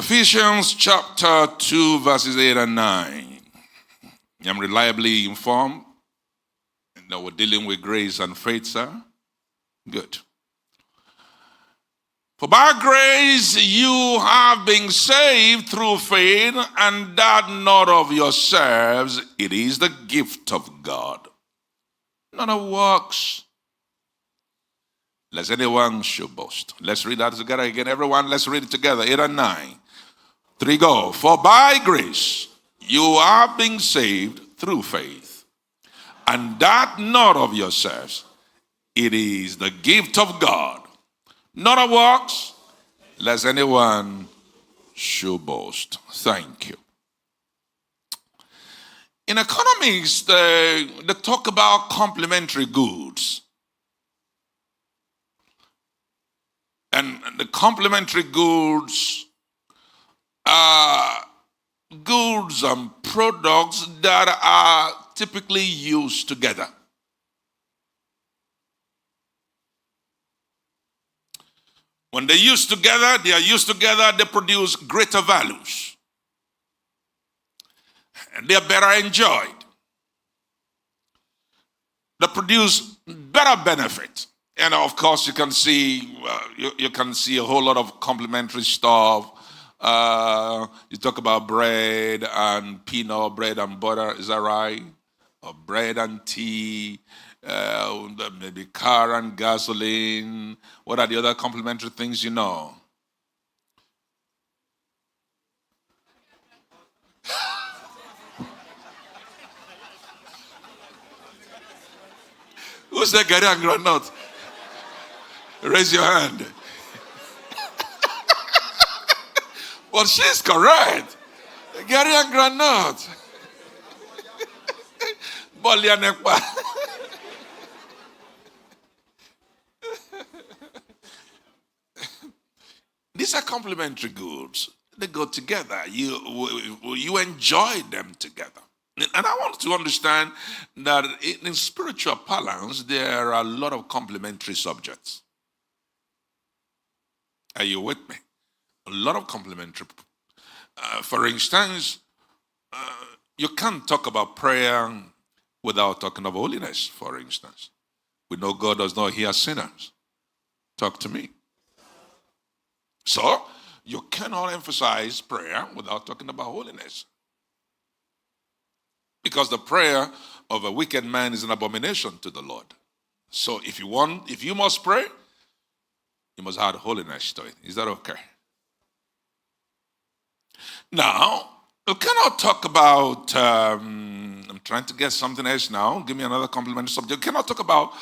Ephesians chapter 2, verses 8 and 9. I'm reliably informed that we're dealing with grace and faith, sir. Good. For by grace you have been saved through faith, and that not of yourselves, it is the gift of God, not of works, lest anyone should boast. Let's read that together again. Everyone, let's read it together. 8 and 9. 3 go. For by grace you have been saved through faith, and that not of yourselves, it is the gift of God, not of works, lest anyone should boast. Thank you. In economics, they talk about complementary goods. And the complementary goods are goods and products that are typically used together. When they are used together, they produce greater values. And they are better enjoyed. They produce better benefit. And of course, you can see a whole lot of complementary stuff. You talk about bread and peanut, bread and butter, is that right? Or bread and tea, maybe car and gasoline. What are the other complementary things you know? Who's that Gary and granite? Raise your hand. Well, she's correct. Gary and granite. These are complementary goods. They go together. You enjoy them together. And I want to understand that in spiritual parlance, there are a lot of complementary subjects. Are you with me? A lot of complementary. For instance, you can't talk about prayer without talking of holiness, for instance. We know God does not hear sinners. Talk to me. So, you cannot emphasize prayer without talking about holiness. Because the prayer of a wicked man is an abomination to the Lord. So, if you must pray, you must add holiness to it. Is that okay? Now, we cannot talk about, I'm trying to get something else now. Give me another complementary subject. We cannot talk about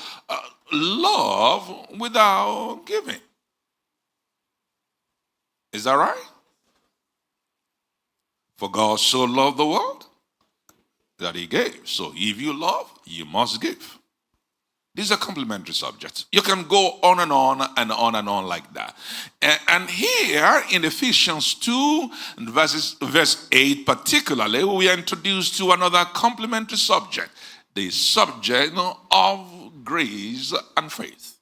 love without giving. Is that right? For God so loved the world that he gave. So if you love, you must give. These are complementary subjects. You can go on and on and on and on like that. And here in Ephesians 2, verse 8 particularly, we are introduced to another complementary subject. The subject of grace and faith.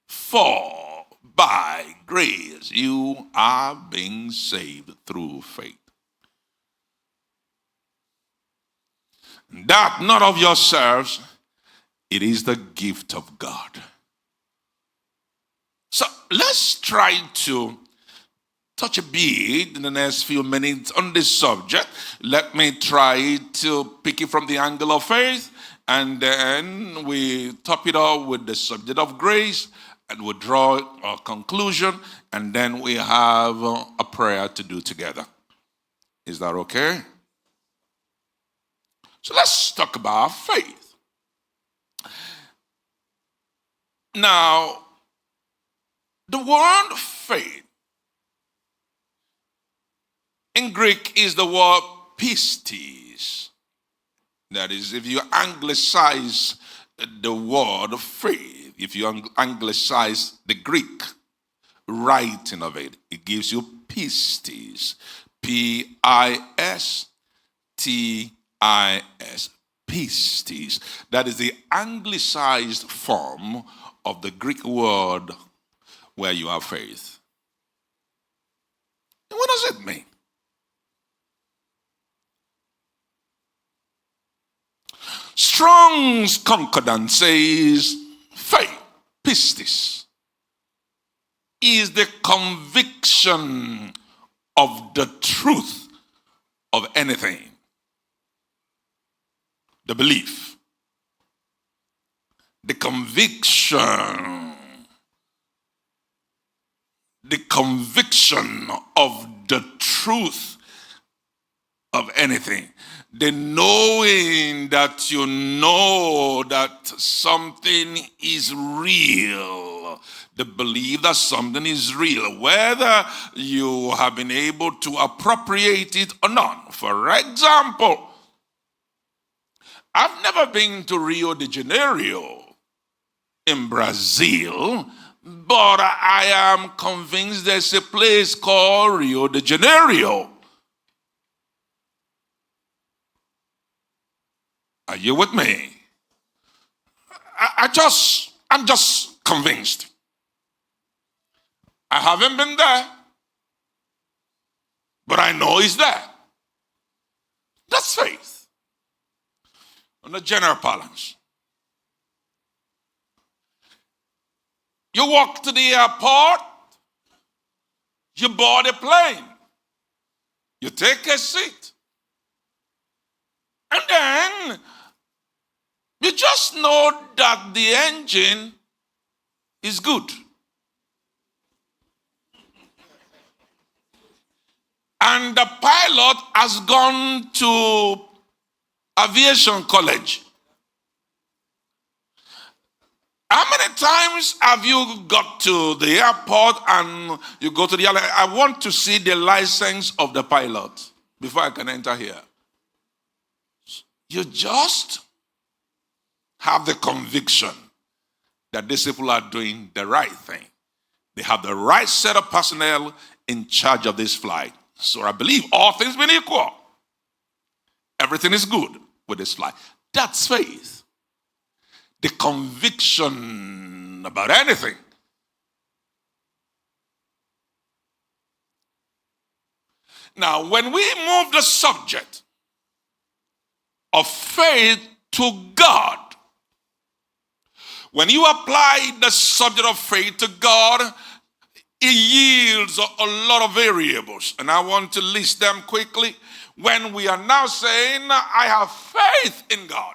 For by grace you are being saved through faith. That not of yourselves, it is the gift of God. So let's try to touch a bit in the next few minutes on this subject. Let me try to pick it from the angle of faith, and then we top it up with the subject of grace, and we'll draw a conclusion, and then we have a prayer to do together. Is that okay? So let's talk about faith. Now, the word faith in Greek is the word pistis. That is, if you anglicize the word faith, if you anglicize the Greek writing of it, it gives you pistis. P-I-S-T-I-S. Pistis. That is the anglicized form of the Greek word where you have faith. does it mean? Strong's Concordance says faith, pistis, is the conviction of the truth of anything. The belief, the conviction of the truth of anything. The knowing that you know that something is real. The belief that something is real, whether you have been able to appropriate it or not. For example, I've never been to Rio de Janeiro in Brazil, but I am convinced there's a place called Rio de Janeiro. Are you with me? I'm just convinced. I haven't been there, but I know it's there. That's faith. On the general balance. You walk to the airport, you board a plane, you take a seat, and then you just know that the engine is good. And the pilot has gone to aviation college. How many times have you got to the airport and you go to the airline? I want to see the license of the pilot before I can enter here. You just have the conviction that these people are doing the right thing. They have the right set of personnel in charge of this flight. So I believe all things being equal, everything is good with this flight. That's faith. The conviction about anything. Now, when we move the subject of faith to God, when you apply the subject of faith to God, it yields a lot of variables. And I want to list them quickly. When we are now saying, I have faith in God.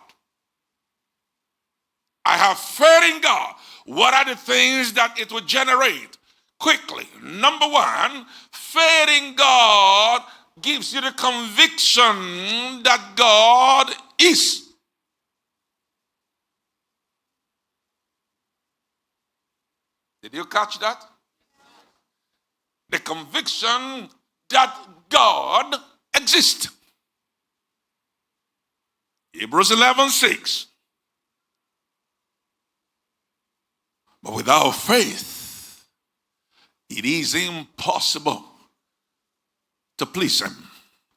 I have faith in God. What are the things that it will generate? Quickly. Number one, faith in God gives you the conviction that God is. Did you catch that? The conviction that God exists. Hebrews 11:6. But without faith, it is impossible to please him.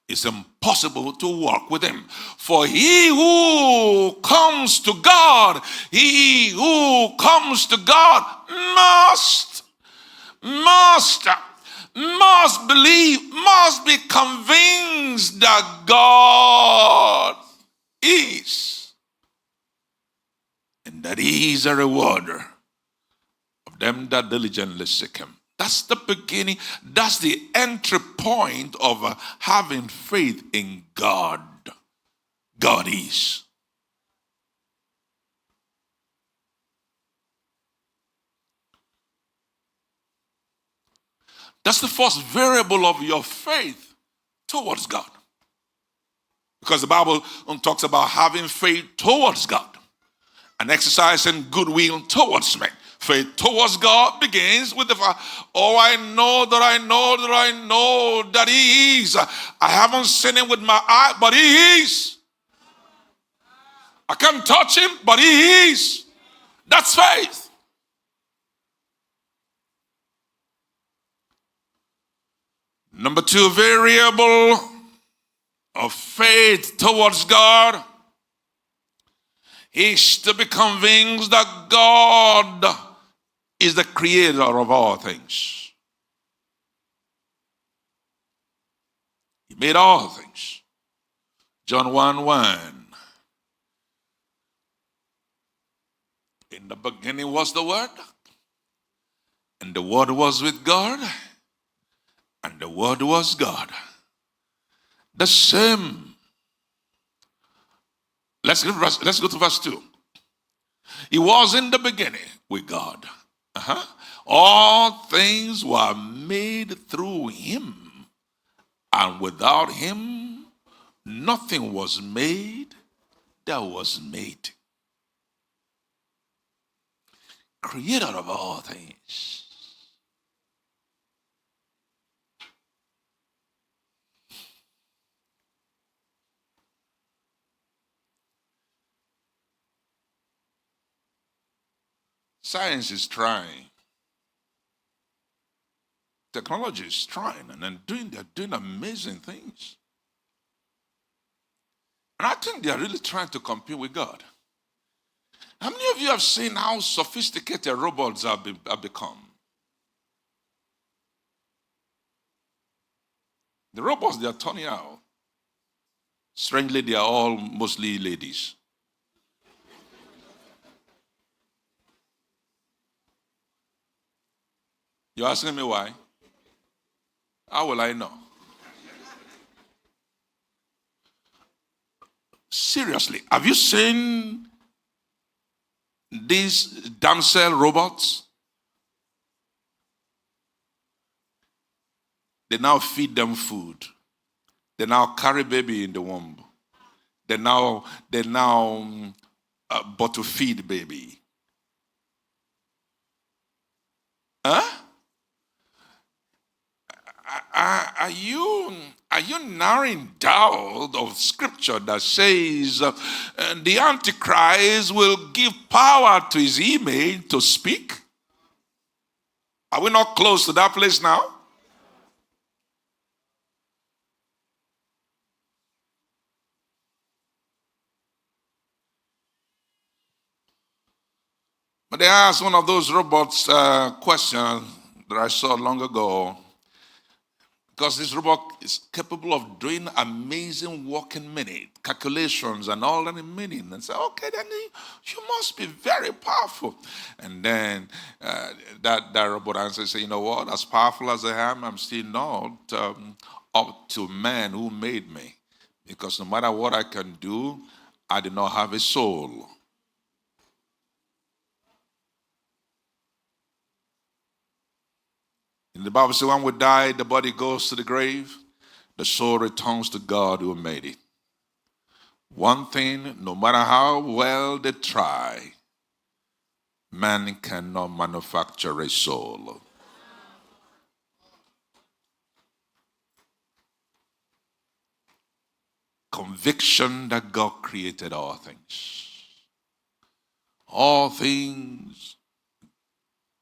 It's impossible to walk with him. For he who comes to God must believe, must be convinced that God is. And that he is a rewarder of them that diligently seek him. That's the beginning. That's the entry point of having faith in God. God is. That's the first variable of your faith towards God. Because the Bible talks about having faith towards God and exercising goodwill towards men. Faith towards God begins with the fact, oh, I know that he is. I haven't seen him with my eye, but he is. I can't touch him, but he is. That's faith. Number two variable of faith towards God is to be convinced that God is the creator of all things. He made all things. John 1:1. In the beginning was the Word, and the Word was with God, and the Word was God. The same. Let's go to verse 2. He was in the beginning with God. All things were made through him, and without him, nothing was made that was made. Creator of all things. Science is trying. Technology is trying, and they're doing amazing things. And I think they're really trying to compete with God. How many of you have seen how sophisticated robots have become? The robots they are turning out, strangely, they are all mostly ladies. You're asking me why? How will I know? Seriously, have you seen these damsel robots? They now feed them food. They now carry baby in the womb. They now bottle feed baby. Huh? Are you now in doubt of scripture that says the Antichrist will give power to his image to speak? Are we not close to that place now? But they asked one of those robots question that I saw long ago. Because this robot is capable of doing amazing work in minute, calculations and all that in minute. And say, okay, then you must be very powerful. And then that robot answers, say, you know what, as powerful as I am, I'm still not up to man who made me. Because no matter what I can do, I do not have a soul. And the Bible says when we die, the body goes to the grave, the soul returns to God who made it. One thing, no matter how well they try, man cannot manufacture a soul. Conviction that God created all things. All things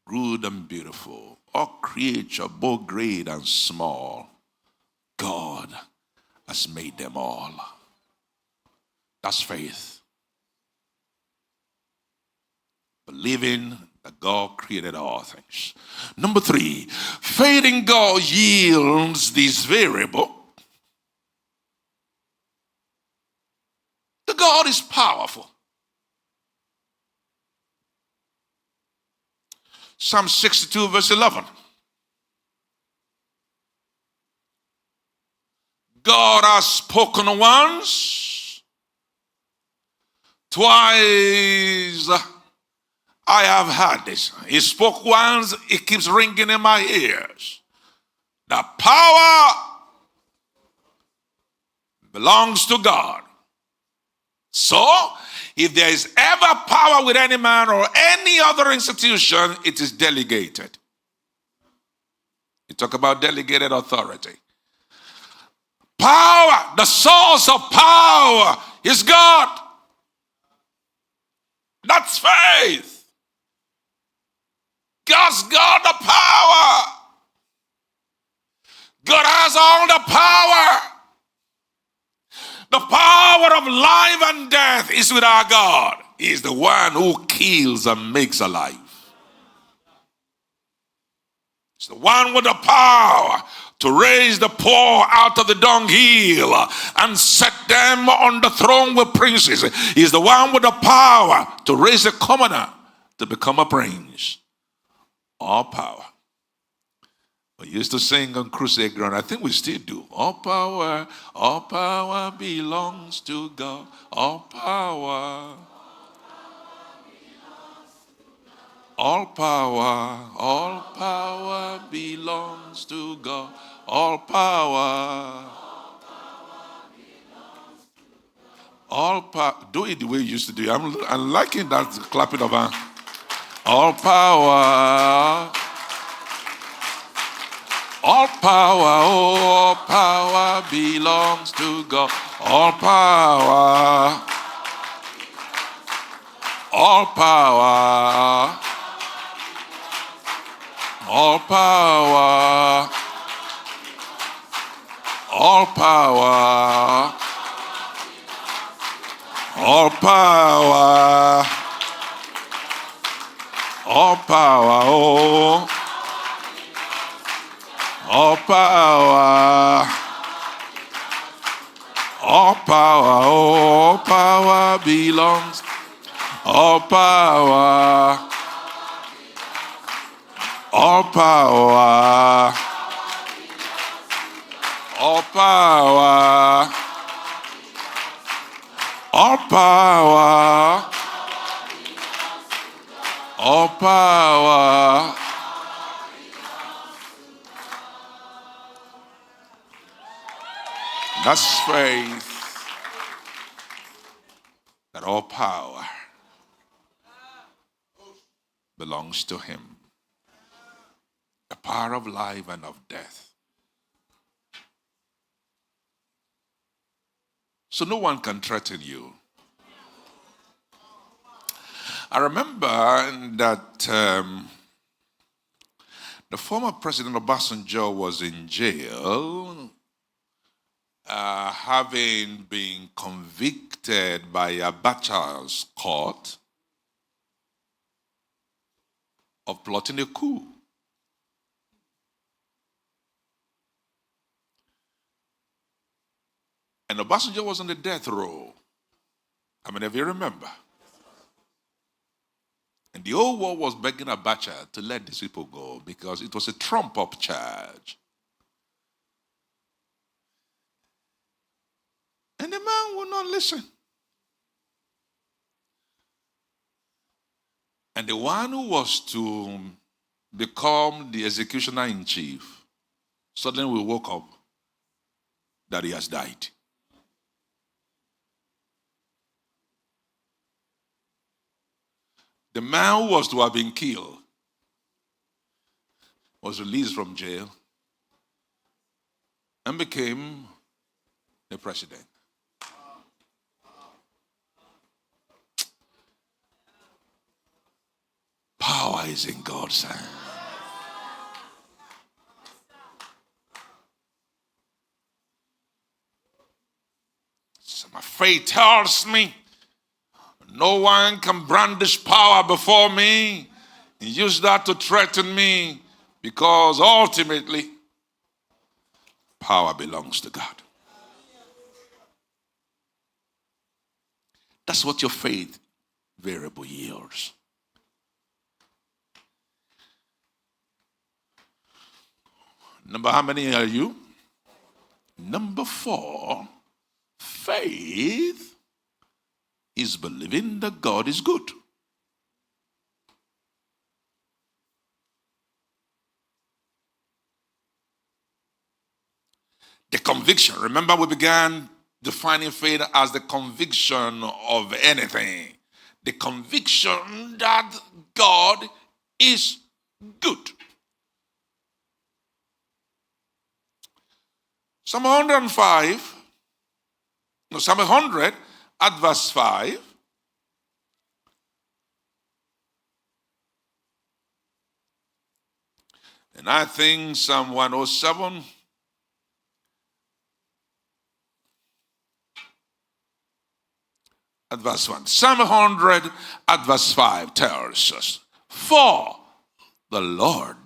good and beautiful. All creature, both great and small, God has made them all. That's faith. Believing that God created all things. Number 3, faith in God yields this variable. The God is powerful. Psalm 62 verse 11. God has spoken once, twice I have heard this. He spoke once, it keeps ringing in my ears. The power belongs to God. So, if there is ever power with any man or any other institution, it is delegated. You talk about delegated authority. Power, the source of power is God. That's faith. God's got the power. God has all the power. The power of life and death is with our God. He is the one who kills and makes alive. He's the one with the power to raise the poor out of the dunghill and set them on the throne with princes. He's the one with the power to raise a commoner to become a prince. All power. We used to sing on crusade ground. I think we still do. All power belongs to God. All power. All power belongs to God. All power. All power. Do it the way you used to do it. I'm liking that clapping of hands. All power. All power belongs to God. All power. All power. All power. All power. All power. All power. Oh. All power. All power. All power belongs. All power. All power. All power. All power. All power. That's faith. That all power belongs to him. The power of life and of death. So no one can threaten you. I remember that the former President Obasanjo was in jail, having been convicted by Abacha's court of plotting a coup. And Obasanjo was on the death row. How many of you remember? And the whole world was begging Abacha to let these people go because it was a trump-up charge. And the man would not listen. And the one who was to become the executioner in chief suddenly we woke up that he has died. The man who was to have been killed was released from jail and became the president. Power is in God's hand. So my faith tells me no one can brandish power before me and use that to threaten me because ultimately power belongs to God. That's what your faith variable yields. Number how many are you? Number 4, faith is believing that God is good. The conviction. Remember we began defining faith as the conviction of anything. The conviction that God is good. Psalm 100 at verse 5. And I think Psalm 107 at verse 1. Psalm 100 at verse 5 tells us, for the Lord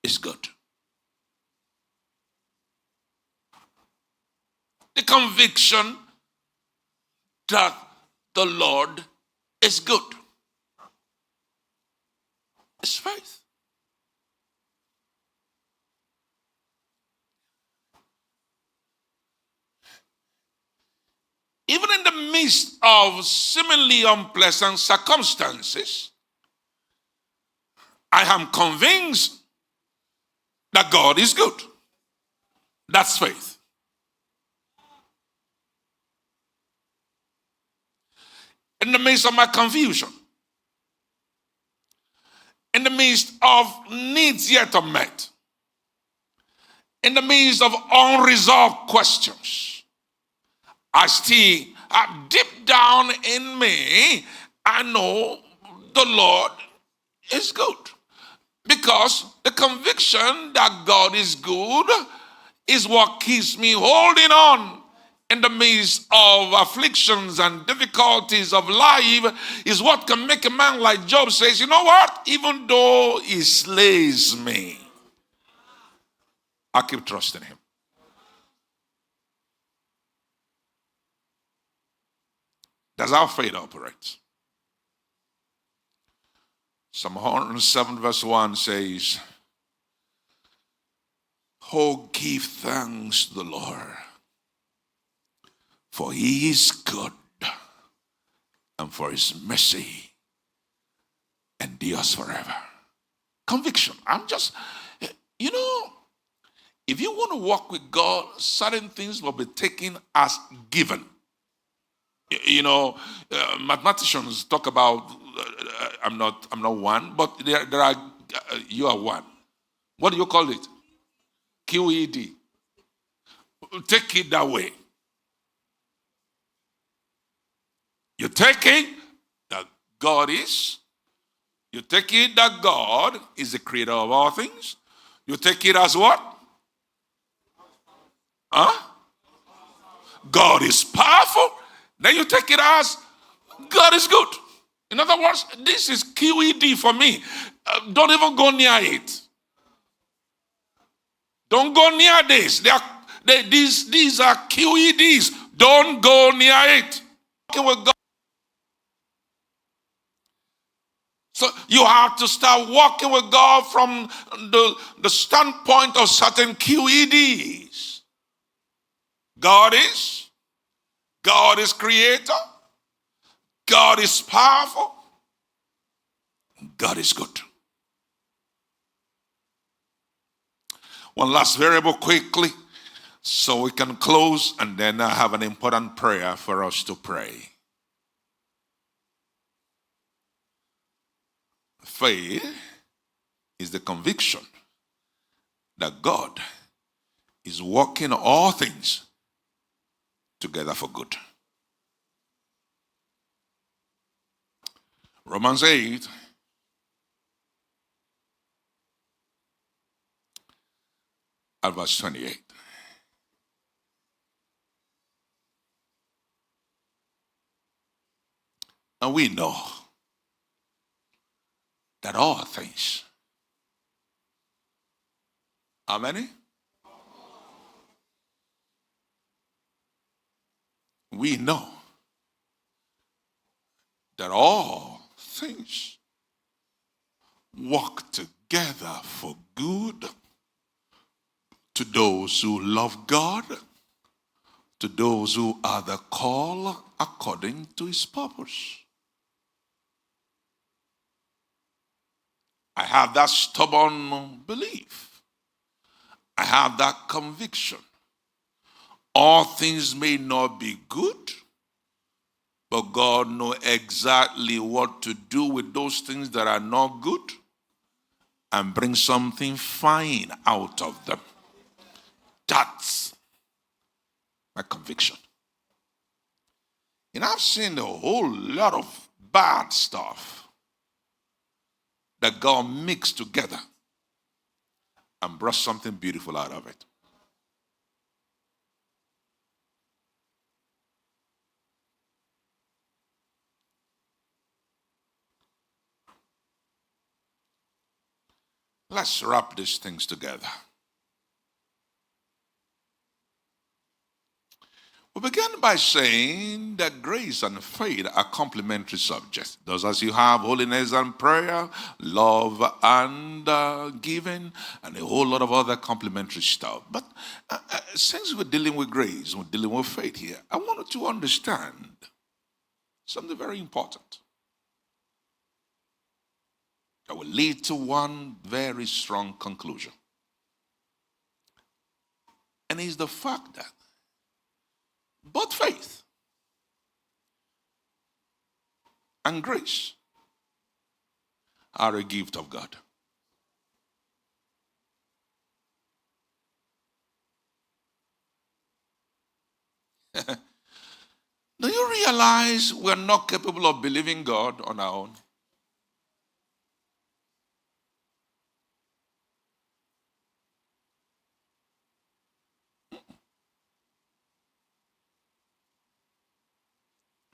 is good. The conviction that the Lord is good is faith. Even in the midst of seemingly unpleasant circumstances, I am convinced that God is good. That's faith. In the midst of my confusion, in the midst of needs yet unmet, in the midst of unresolved questions, deep down in me, I know the Lord is good. Because the conviction that God is good is what keeps me holding on in the midst of afflictions and difficulties of life, is what can make a man like Job says, you know what? Even though he slays me, I keep trusting him. That's how faith operates. Psalm 107 verse 1 says, oh, give thanks to the Lord, for he is good, and for his mercy endures forever. Conviction. If you want to walk with God, certain things will be taken as given. Mathematicians talk about, I'm not one, but there are, you are one. What do you call it? QED. Take it that way. You take it that God is. You take it that God is the creator of all things. You take it as what? God is powerful. Then you take it as God is good. In other words, this is QED for me. Don't even go near it. Don't go near this. These are QEDs. Don't go near it. With God. So you have to start walking with God from the standpoint of certain QEDs. God is creator. God is powerful. God is good. One last variable quickly so we can close, and then I have an important prayer for us to pray. Faith is the conviction that God is working all things together for good. Romans 8 at verse 28. And we know that all things, how many? We know that all things work together for good to those who love God, to those who are the called according to his purpose. I have that stubborn belief. I have that conviction. All things may not be good, but God knows exactly what to do with those things that are not good and bring something fine out of them. That's my conviction. And I've seen a whole lot of bad stuff that God mixed together and brought something beautiful out of it. let's wrap these things together. We began by saying that grace and faith are complementary subjects. Thus, as you have holiness and prayer, love and giving, and a whole lot of other complementary stuff. But since we're dealing with grace, we're dealing with faith here, I wanted to understand something very important that will lead to one very strong conclusion. And it's the fact that both faith and grace are a gift of God. Do you realize we're not capable of believing God on our own?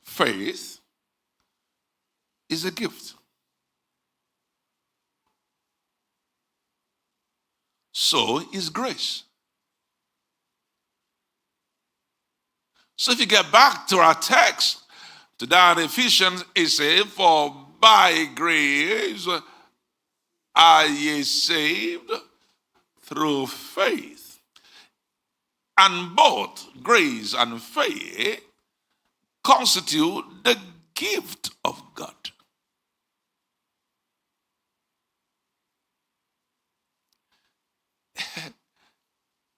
Faith is a gift. So is grace. So if you get back to our text, to that Ephesians, it says, for by grace are ye saved through faith. And both grace and faith constitute the gift of God.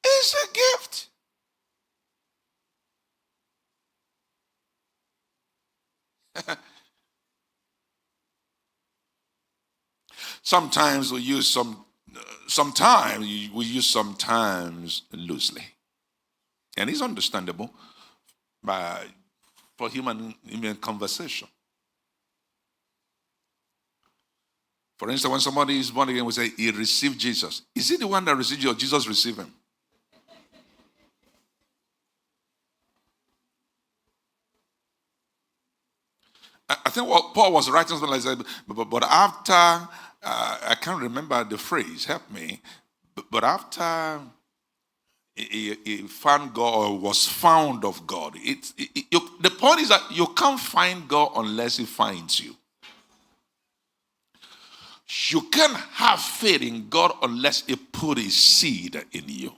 It's a gift. Sometimes we use sometimes loosely. And it's understandable for human conversation. For instance, when somebody is born again, we say, he received Jesus. Is he the one that received you or Jesus received him? I think what Paul was writing something like that, but after, I can't remember the phrase, help me, but after he found God or was found of God, the point is that you can't find God unless he finds you. You can't have faith in God unless he put his seed in you.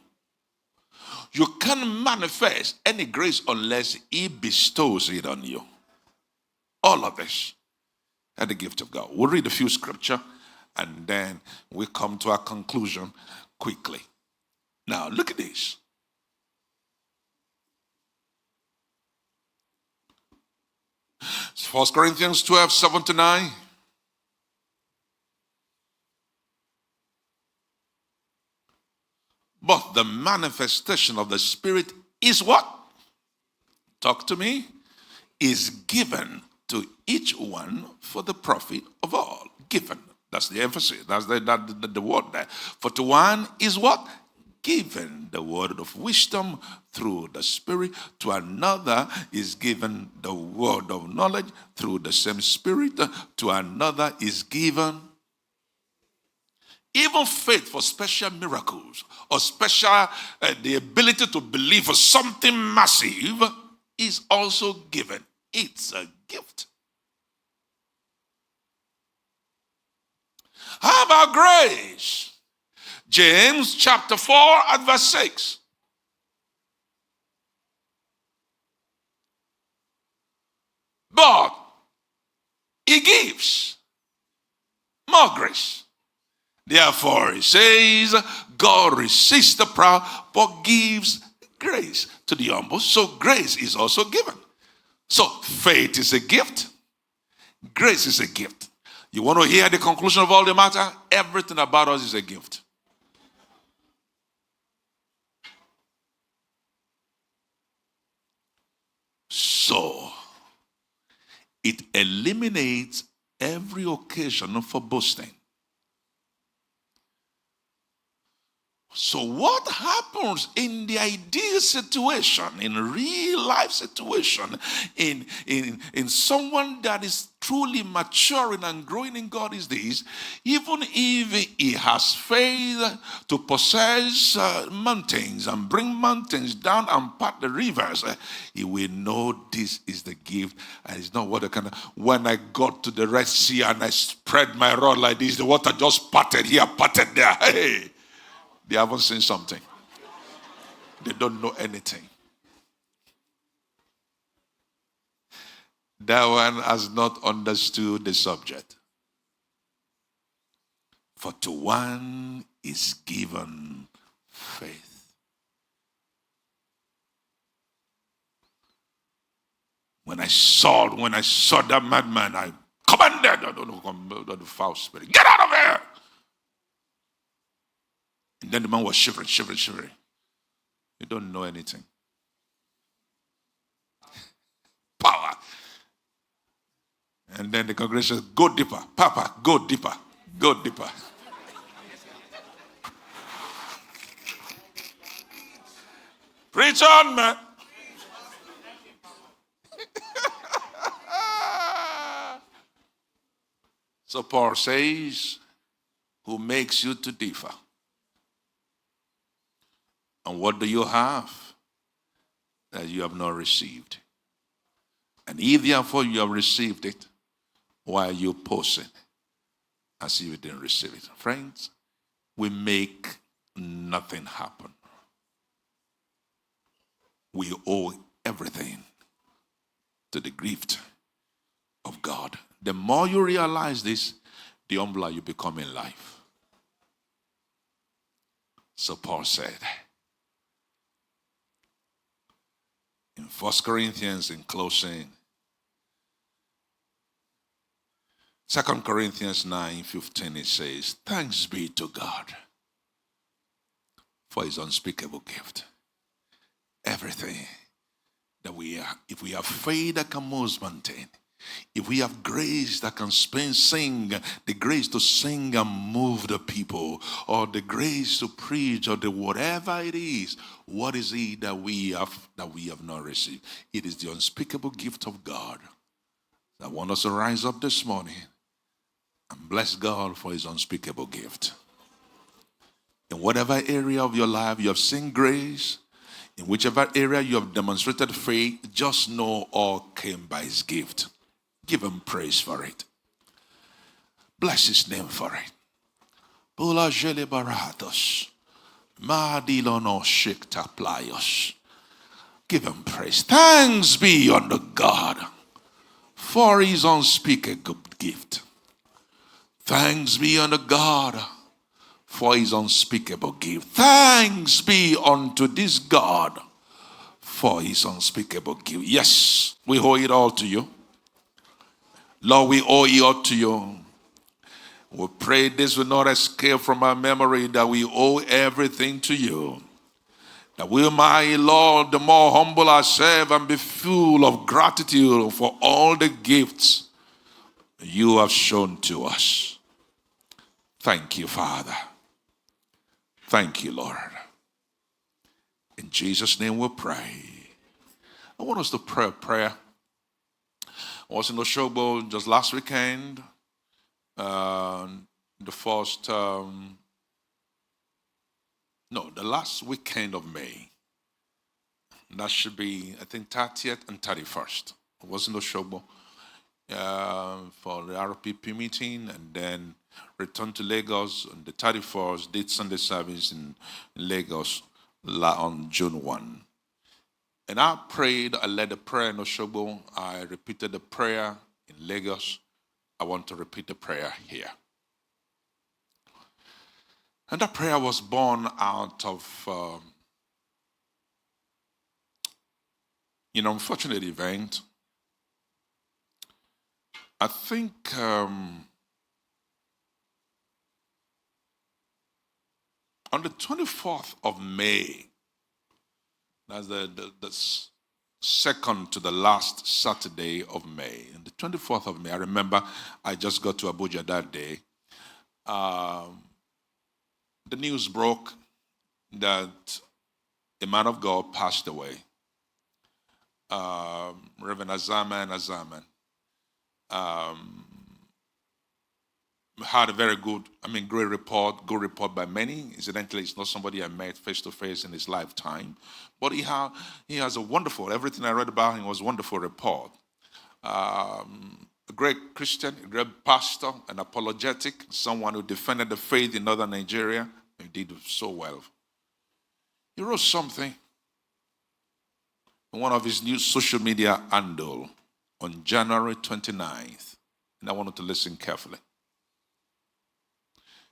You can't manifest any grace unless he bestows it on you. All of this are the gift of God. We'll read a few scripture and then we come to our conclusion quickly. Now, look at this. It's 1 Corinthians 12, 7-9. But the manifestation of the Spirit is what? Talk to me. Is given to each one for the profit of all. Given. That's the emphasis. That's the word there. For to one is what? Given the word of wisdom through the Spirit. To another is given the word of knowledge through the same Spirit. To another is given even faith for special miracles or special, the ability to believe for something massive is also given. It's a gift. How about grace? James chapter 4 at verse 6. But he gives more grace. Therefore, he says, God resists the proud, but gives grace to the humble. So grace is also given. So faith is a gift. Grace is a gift. You want to hear the conclusion of all the matter? Everything about us is a gift. So it eliminates every occasion for boasting. So what happens in the ideal situation, in real life situation, in someone that is truly maturing and growing in God is this: even if he has faith to possess mountains and bring mountains down and part the rivers, he will know this is the gift and it's not what I can. When I got to the Red Sea and I spread my rod like this, the water just parted here, parted there. Hey! They haven't seen something. They don't know anything. That one has not understood the subject. For to one is given faith. When I saw that madman, I commanded, I don't know, the foul spirit, get out of here! And then the man was shivering. You don't know anything. Power. And then the congregation says, go deeper. Papa, go deeper. Go deeper. Preach on, man. So Paul says, who makes you to differ? And what do you have that you have not received? And if therefore you have received it, why are you posing as if you didn't receive it? Friends, we make nothing happen. We owe everything to the gift of God. The more you realize this, the humbler you become in life. So Paul said, in 1 Corinthians, in closing, 2 Corinthians 9:15, it says, thanks be to God for his unspeakable gift. Everything that we are, if we have faith that can move mountains, if we have grace that can sing, the grace to sing and move the people, or the grace to preach, or the whatever it is, what is it that we have not received? It is the unspeakable gift of God. I want us to rise up this morning and bless God for his unspeakable gift. In whatever area of your life you have seen grace, in whichever area you have demonstrated faith, just know all came by his gift. Give him praise for it. Bless his name for it. Bula jele baratos. Madilono shikta playos. Give him praise. Thanks be unto God for his unspeakable gift. Thanks be unto God for his unspeakable gift. Thanks be unto this God for his unspeakable gift. Yes, we owe it all to you. Lord, we owe it all to you. We pray this will not escape from our memory, that we owe everything to you. That we might, Lord, the more humble ourselves and be full of gratitude for all the gifts you have shown to us. Thank you, Father. Thank you, Lord. In Jesus' name we pray. I want us to pray a prayer. I was in Oshobo just last weekend. The last weekend of May. That should be, I think, 30th and 31st. I was in Oshobo for the RPP meeting, and then returned to Lagos on the 31st, did Sunday service in Lagos on June 1. And I prayed, I led a prayer in Oshobo. I repeated the prayer in Lagos. I want to repeat the prayer here. And that prayer was born out of, unfortunate event. I think on the 24th of May, that's the second to the last Saturday of May. And the 24th of May, I remember I just got to Abuja that day. The news broke that a man of God passed away. Reverend Azaman had a very great report, good report by many. Incidentally, it's not somebody I met face to face in his lifetime, but he has a wonderful, everything I read about him was a wonderful report. A great Christian, a great pastor, an apologetic, someone who defended the faith in northern Nigeria. He did so well. He wrote something in one of his new social media handle on January 29th, and I wanted to listen carefully.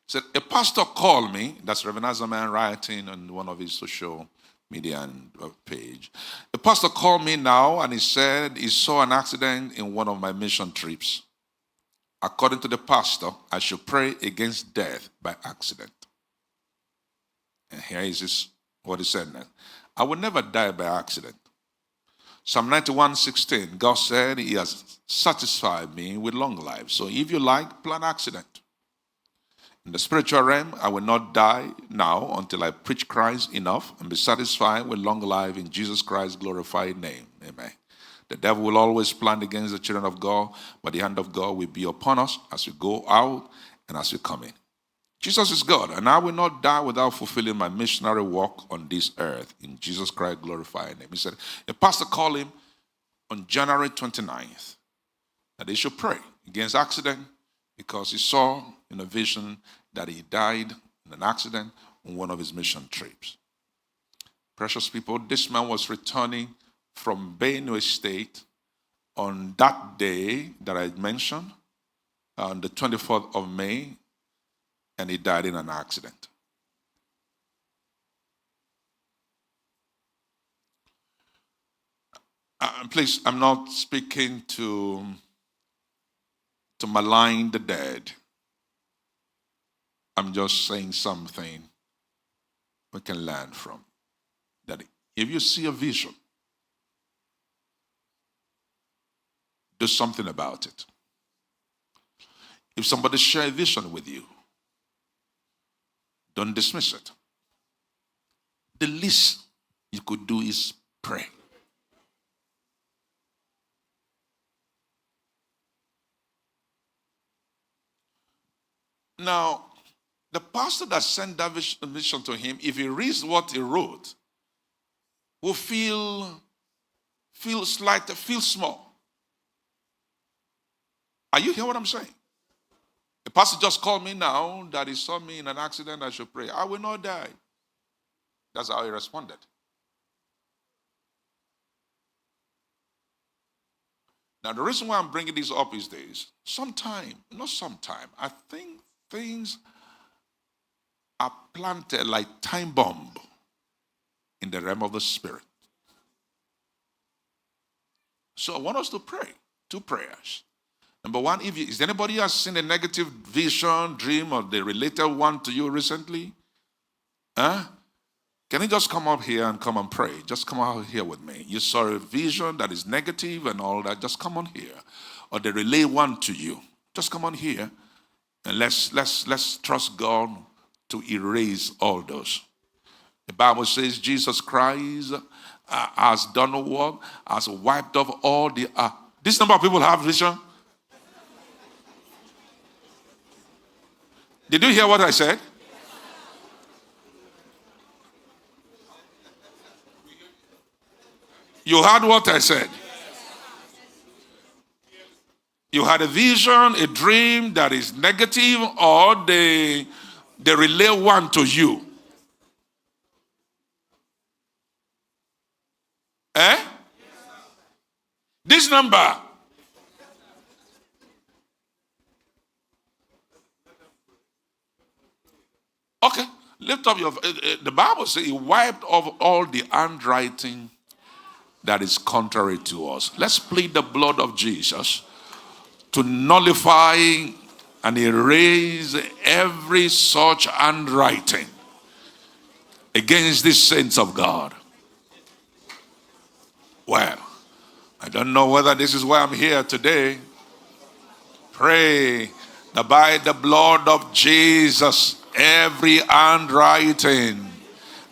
He said, a pastor called me, that's Reverend Azaman writing on one of his social media page. A pastor called me now and he said he saw an accident in one of my mission trips. According to the pastor, I should pray against death by accident. And here is what he said now. I will never die by accident. Psalm 91:16, God said he has satisfied me with long life. So if you like, plan accident. In the spiritual realm, I will not die now until I preach Christ enough and be satisfied with long life in Jesus Christ's glorified name. Amen. The devil will always plan against the children of God, but the hand of God will be upon us as we go out and as we come in. Jesus is God, and I will not die without fulfilling my missionary work on this earth in Jesus Christ's glorified name. He said, a pastor called him on January 29th that he should pray against accident because he saw in a vision that he died in an accident on one of his mission trips. Precious people, this man was returning from Benue State on that day that I mentioned, on the 24th of May, and he died in an accident. Please, I'm not speaking to malign the dead. I'm just saying something we can learn from. That if you see a vision, do something about it. If somebody shares a vision with you, don't dismiss it. The least you could do is pray. Now, the pastor that sent that vision to him, if he reads what he wrote, will feel slight, feel small. Are you hearing what I'm saying? The pastor just called me now that he saw me in an accident, I should pray. I will not die. That's how he responded. Now, the reason why I'm bringing this up is this. I think things are planted like time bomb in the realm of the spirit. So I want us to pray. 2 prayers. Number one, is anybody has seen a negative vision, dream, or the related one to you recently? Can you just come up here and come and pray? Just come out here with me. You saw a vision that is negative and all that. Just come on here. Or they relay one to you. Just come on here. And let's trust God to erase all those. The Bible says Jesus Christ has done what? Has wiped off all the... This number of people have vision. Did you hear what I said? You heard what I said. You had a vision, a dream that is negative, or they relay one to you. This number. Okay, lift up your... the Bible says he wiped off all the handwriting that is contrary to us. Let's plead the blood of Jesus to nullify and erase every such handwriting against these saints of God. Well, I don't know whether this is why I'm here today. Pray that by the blood of Jesus, every handwriting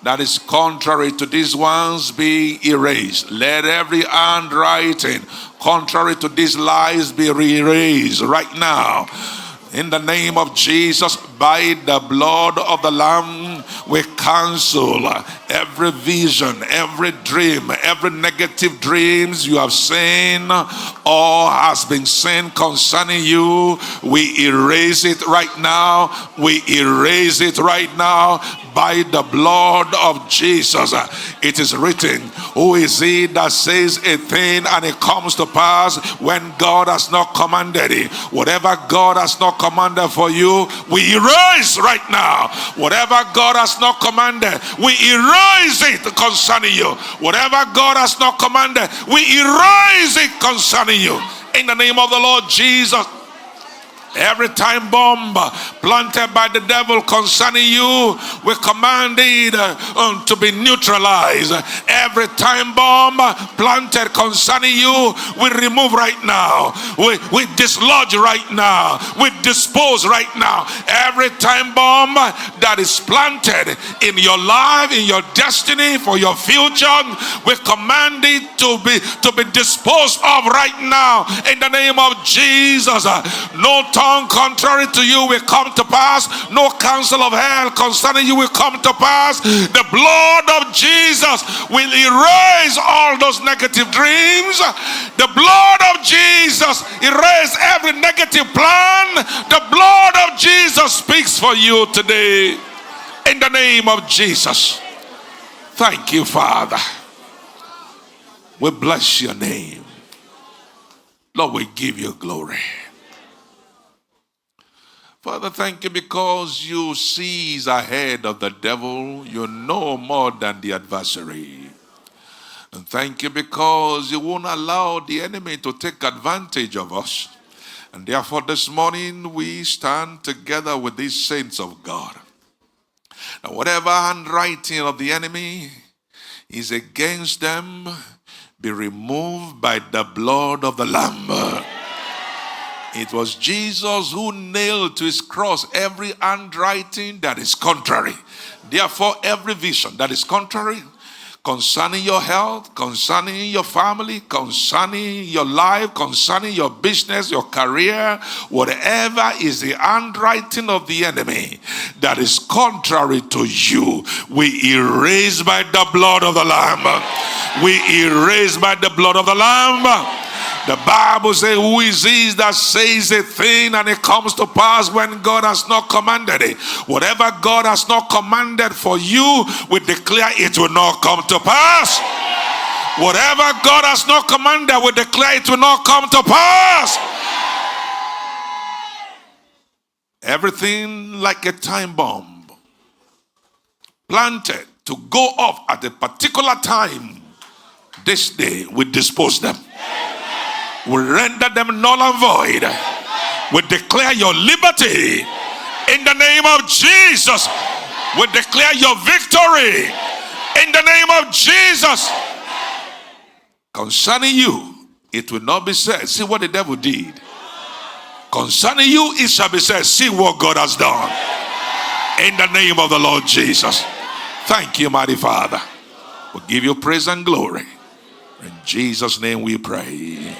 that is contrary to these ones be erased. Let every handwriting contrary to these lies be erased right now. In the name of Jesus, by the blood of the Lamb, we cancel every vision, every dream, every negative dreams you have seen or has been seen concerning you. We erase it right now. We erase it right now by the blood of Jesus. It is written, who is he that says a thing and it comes to pass when God has not commanded it? Whatever God has not commanded for you, we erase right now. Whatever God has not commanded, we erase it concerning you. Whatever God has not commanded, we erase it concerning you. In the name of the Lord Jesus. Every time bomb planted by the devil concerning you, we command it to be neutralized. Every time bomb planted concerning you, we remove right now. We dislodge right now. We dispose right now. Every time bomb that is planted in your life, in your destiny, for your future, we command it to be disposed of right now. In the name of Jesus. No contrary to you will come to pass. No counsel of hell concerning you will come to pass. The blood of Jesus will erase all those negative dreams. The blood of Jesus erase every negative plan. The blood of Jesus speaks for you today. In the name of Jesus. Thank you, Father. We bless your name. Lord, we give you glory. Father, thank you because you sees ahead of the devil. You know more than the adversary. And thank you because you won't allow the enemy to take advantage of us. And therefore this morning we stand together with these saints of God. Now whatever handwriting of the enemy is against them, be removed by the blood of the Lamb. It was Jesus who nailed to his cross every handwriting that is contrary. Therefore, every vision that is contrary concerning your health, concerning your family, concerning your life, concerning your business, your career, whatever is the handwriting of the enemy that is contrary to you, we erase by the blood of the Lamb. We erase by the blood of the Lamb. The Bible says, who is he that says a thing and it comes to pass when God has not commanded it? Whatever God has not commanded for you, we declare it will not come to pass. Whatever God has not commanded, we declare it will not come to pass. Everything like a time bomb planted to go off at a particular time, this day we dispose them. We render them null and void. We declare your liberty in the name of Jesus. We declare your victory in the name of Jesus. Concerning you, it will not be said, see what the devil did. Concerning you, it shall be said, see what God has done. In the name of the Lord Jesus. Thank you, mighty Father. We give you praise and glory. In Jesus' name we pray.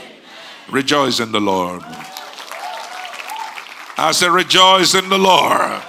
Rejoice in the Lord. I say rejoice in the Lord.